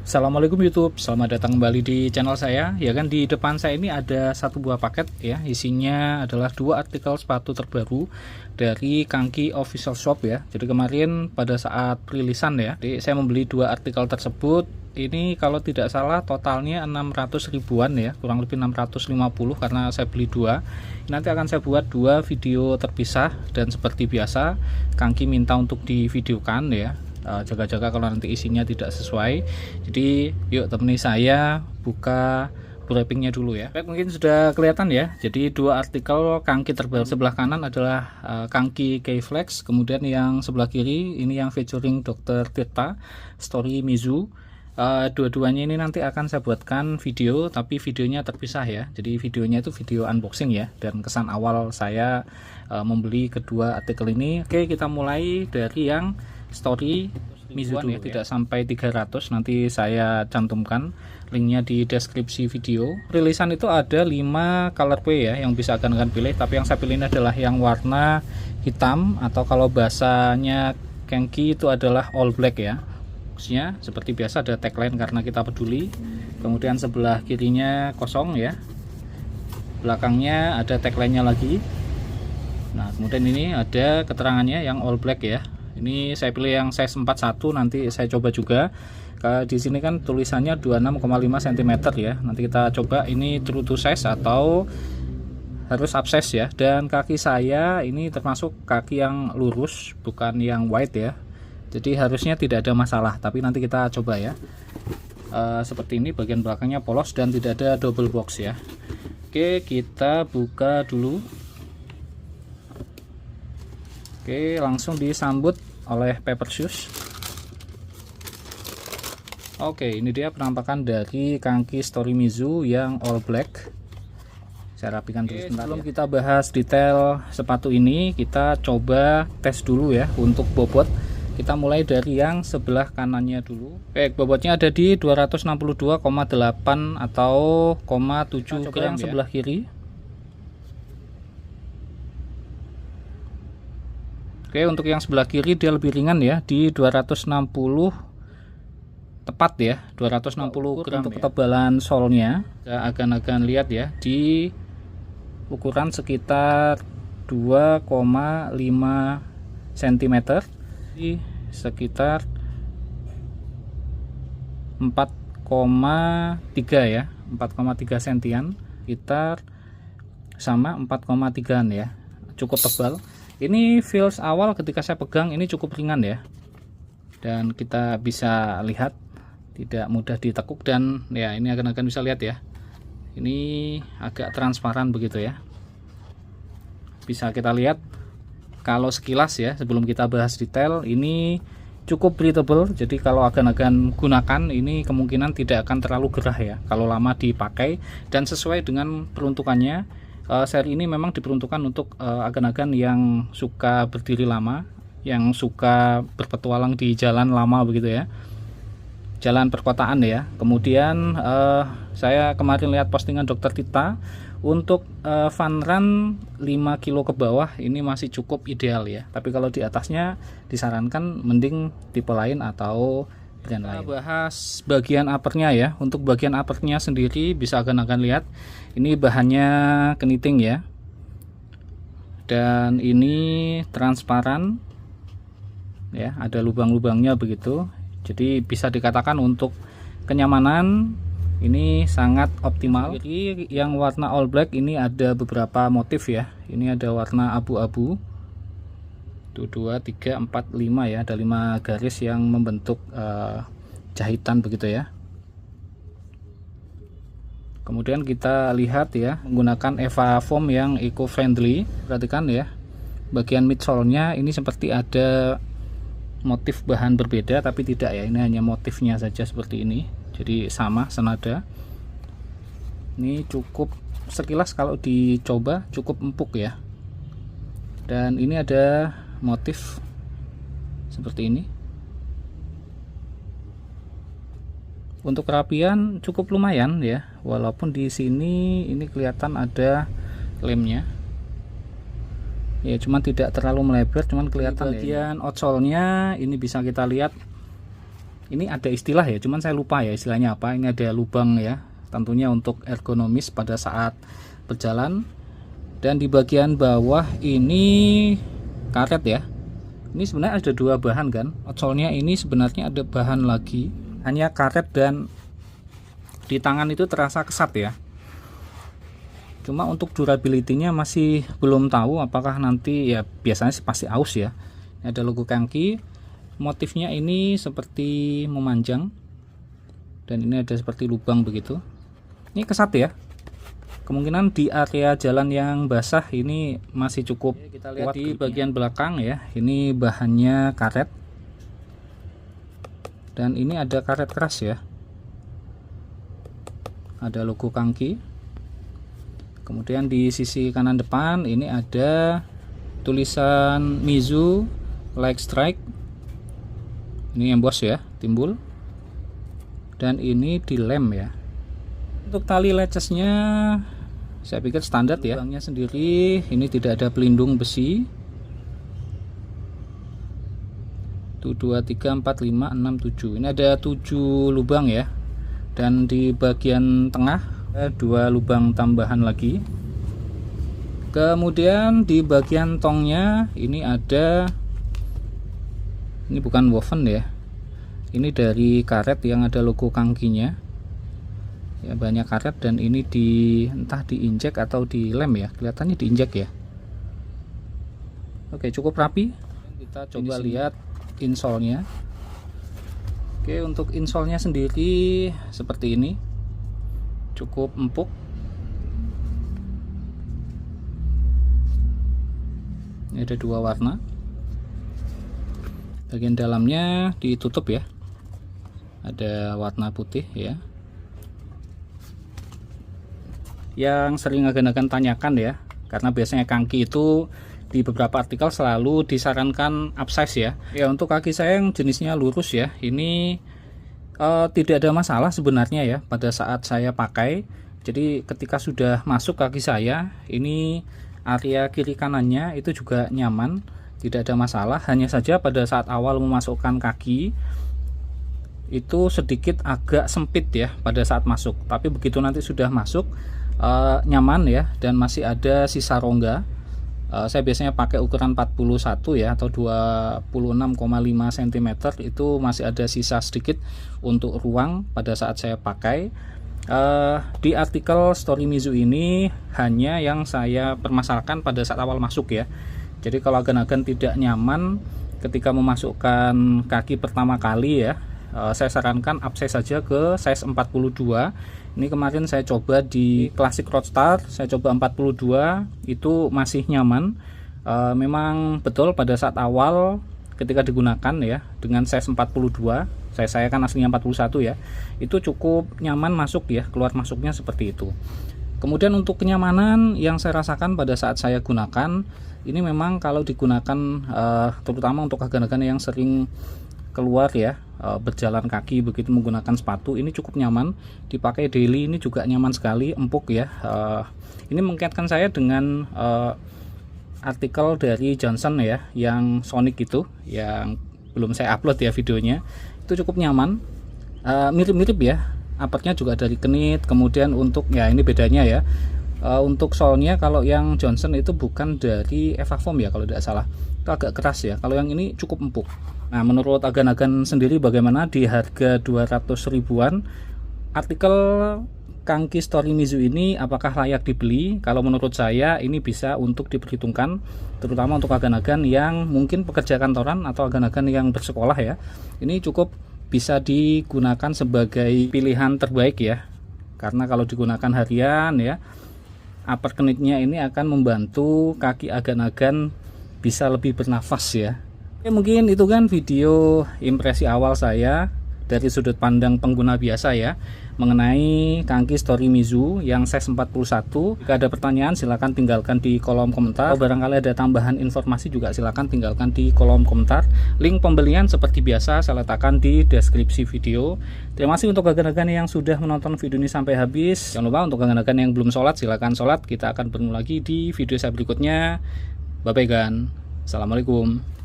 Assalamualaikum YouTube, selamat datang kembali di channel saya. Ya kan, di depan saya ini ada satu buah paket ya, isinya adalah dua artikel sepatu terbaru dari Kangki Official Shop ya. Jadi kemarin pada saat rilisan ya, jadi saya membeli dua artikel tersebut. Ini kalau tidak salah totalnya 600 ribuan ya, kurang lebih 650 karena saya beli dua. Nanti akan saya buat dua video terpisah dan seperti biasa Kangki minta untuk divideokan ya. Jaga-jaga kalau nanti isinya tidak sesuai. Jadi yuk temani saya buka wrappingnya dulu ya. Baik, mungkin sudah kelihatan ya. Jadi dua artikel Kangki terbaru, sebelah kanan adalah Kangki K-Flex, kemudian yang sebelah kiri ini yang featuring Dr. Tirta Story Mizu. Dua-duanya ini nanti akan saya buatkan video, tapi videonya terpisah ya. Jadi videonya itu video unboxing ya, dan kesan awal saya membeli kedua artikel ini. Oke, kita mulai dari yang Story Mizu dulu ya, tidak sampai 300, nanti saya cantumkan linknya di deskripsi video. Rilisan itu ada 5 colorway ya yang bisa akan pilih, tapi yang saya pilih ini adalah yang warna hitam, atau kalau bahasanya Kangki itu adalah all black ya. Maksudnya seperti biasa ada tagline karena kita peduli. Kemudian sebelah kirinya kosong ya, belakangnya ada tagline-nya lagi. Nah, kemudian ini ada keterangannya yang all black ya. Ini saya pilih yang size 41, nanti saya coba juga. Di sini kan tulisannya 26,5 cm ya. Nanti kita coba ini true to size atau harus upsize ya. Dan kaki saya ini termasuk kaki yang lurus, bukan yang wide ya. Jadi harusnya tidak ada masalah, tapi nanti kita coba ya. Seperti ini, bagian belakangnya polos dan tidak ada double box ya. Oke, kita buka dulu. Oke, langsung disambut oleh paper shoes. Oke, ini dia penampakan dari Kangki Story Mizu yang all black. Saya rapikan dulu sebentar. Sebelum kita bahas detail sepatu ini, kita coba tes dulu ya untuk bobot. Kita mulai dari yang sebelah kanannya dulu. Baik, bobotnya ada di 262,8 atau 0,7 gram ya. Sebelah kiri. Oke, untuk yang sebelah kiri dia lebih ringan ya, di 260 tepat ya, 260 gram. Untuk ketebalan solnya kita akan lihat ya, di ukuran sekitar 2,5 cm, di sekitar 4,3 ya, 4,3 sentian, sekitar sama 4,3an ya, cukup tebal. Ini feels awal ketika saya pegang ini cukup ringan ya, dan kita bisa lihat tidak mudah ditekuk, dan ya ini akan bisa lihat ya, ini agak transparan begitu ya, bisa kita lihat kalau sekilas ya. Sebelum kita bahas detail, ini cukup breathable, jadi kalau akan gunakan ini kemungkinan tidak akan terlalu gerah ya kalau lama dipakai, dan sesuai dengan peruntukannya. Seri ini memang diperuntukkan untuk agen-agen yang suka berdiri lama, yang suka berpetualang di jalan lama begitu ya, jalan perkotaan ya. Kemudian saya kemarin lihat postingan Dr. Tirta untuk fun run 5 kilo ke bawah ini masih cukup ideal ya, tapi kalau di atasnya disarankan mending tipe lain atau brand lain. Kita bahas bagian uppernya ya. Untuk bagian uppernya sendiri bisa akan lihat ini bahannya keniting ya, dan ini transparan ya, ada lubang-lubangnya begitu. Jadi bisa dikatakan untuk kenyamanan ini sangat optimal. Jadi yang warna all black ini ada beberapa motif ya. Ini ada warna abu-abu. 2, 3, 4, 5 ya, ada 5 garis yang membentuk jahitan begitu ya. Kemudian kita lihat ya, menggunakan Eva Foam yang eco-friendly. Perhatikan ya, bagian midsole-nya ini seperti ada motif bahan berbeda, tapi tidak ya, ini hanya motifnya saja seperti ini, jadi sama senada. Ini cukup sekilas kalau dicoba cukup empuk ya, dan ini ada motif seperti ini. Untuk kerapian cukup lumayan ya, walaupun di sini ini kelihatan ada lemnya ya, cuman tidak terlalu melebar, cuman kelihatan. Di bagian outsole-nya ini bisa kita lihat Ini ada istilah ya, cuman saya lupa ya istilahnya apa. Ini ada lubang ya, tentunya untuk ergonomis pada saat berjalan. Dan di bagian bawah ini karet ya. Ini sebenarnya ada dua bahan kan. Outsole-nya ini sebenarnya ada bahan lagi, hanya karet, dan di tangan itu terasa kesat ya. Cuma untuk durability-nya masih belum tahu apakah nanti, ya biasanya pasti aus ya. Ini ada logo Kangki. Motifnya ini seperti memanjang, dan ini ada seperti lubang begitu. Ini kesat ya. Kemungkinan di area jalan yang basah ini masih cukup. Kita lihat di bagian belakang ya. Ini bahannya karet, dan ini ada karet keras ya. Ada logo Kangki. Kemudian di sisi kanan depan ini ada tulisan Mizu Like Strike. Ini emboss ya, timbul. Dan ini dilem ya. Untuk tali latchesnya saya pikir standar ya. Lubangnya sendiri ini tidak ada pelindung besi. Tuh 2, 3, 4, 5, 6, 7. Ini ada 7 lubang ya. Dan di bagian tengah ada 2 lubang tambahan lagi. Kemudian di bagian tongnya ini ada, ini bukan woven ya, ini dari karet yang ada logo Kangkinya ya, banyak karet. Dan ini entah diinjek atau dilem ya, kelihatannya diinjek ya. Oke, cukup rapi. Kita coba lihat insole-nya. Oke, untuk insole-nya sendiri seperti ini, cukup empuk. Ini ada 2 warna. Bagian dalamnya ditutup ya, ada warna putih ya. Yang sering agan-agan tanyakan ya, karena biasanya Kangki itu di beberapa artikel selalu disarankan upsize ya. Ya, untuk kaki saya yang jenisnya lurus ya, ini tidak ada masalah sebenarnya ya pada saat saya pakai. Jadi ketika sudah masuk kaki saya, ini area kiri kanannya itu juga nyaman, tidak ada masalah. Hanya saja pada saat awal memasukkan kaki itu sedikit agak sempit ya pada saat masuk, tapi begitu nanti sudah masuk nyaman ya, dan masih ada sisa rongga. Saya biasanya pakai ukuran 41 ya, atau 26,5 cm. Itu masih ada sisa sedikit untuk ruang pada saat saya pakai. Di artikel Story Mizu ini hanya yang saya permasalahkan pada saat awal masuk ya. Jadi kalau agan-agan tidak nyaman ketika memasukkan kaki pertama kali ya, saya sarankan upsize saja ke size 42. Ini kemarin saya coba di Classic Roadstar, saya coba 42, itu masih nyaman. Memang betul pada saat awal ketika digunakan ya dengan size 42, saya kan aslinya 41 ya, itu cukup nyaman masuk ya, keluar masuknya seperti itu. Kemudian untuk kenyamanan yang saya rasakan pada saat saya gunakan, ini memang kalau digunakan terutama untuk agan-agan yang sering keluar ya, berjalan kaki begitu menggunakan sepatu, ini cukup nyaman dipakai daily. Ini juga nyaman sekali, empuk ya. Ini mengingatkan saya dengan artikel dari Johnson ya, yang Sonic itu, yang belum saya upload ya videonya. Itu cukup nyaman, mirip-mirip ya, uppernya juga dari Knit. Kemudian untuk ya ini bedanya ya, untuk solnya kalau yang Johnson itu bukan dari Evafoam ya kalau tidak salah, itu agak keras ya. Kalau yang ini cukup empuk. Nah, menurut agan-agan sendiri bagaimana di harga 200 ribuan artikel Kangki Story Mizu ini apakah layak dibeli? Kalau menurut saya ini bisa untuk diperhitungkan, terutama untuk agan-agan yang mungkin pekerja kantoran atau agan-agan yang bersekolah ya. Ini cukup bisa digunakan sebagai pilihan terbaik ya. Karena kalau digunakan harian ya, upper knitnya ini akan membantu kaki agan-agan bisa lebih bernafas ya. Oke, mungkin itu kan video impresi awal saya dari sudut pandang pengguna biasa ya, mengenai Kangki Story Mizu yang size 41. Jika ada pertanyaan silahkan tinggalkan di kolom komentar, atau barangkali ada tambahan informasi juga silahkan tinggalkan di kolom komentar. Link pembelian seperti biasa saya letakkan di deskripsi video. Terima kasih untuk agan-agan yang sudah menonton video ini sampai habis. Jangan lupa untuk agan-agan yang belum sholat silahkan sholat. Kita akan bertemu lagi di video saya berikutnya. Bye bye gan. Assalamualaikum.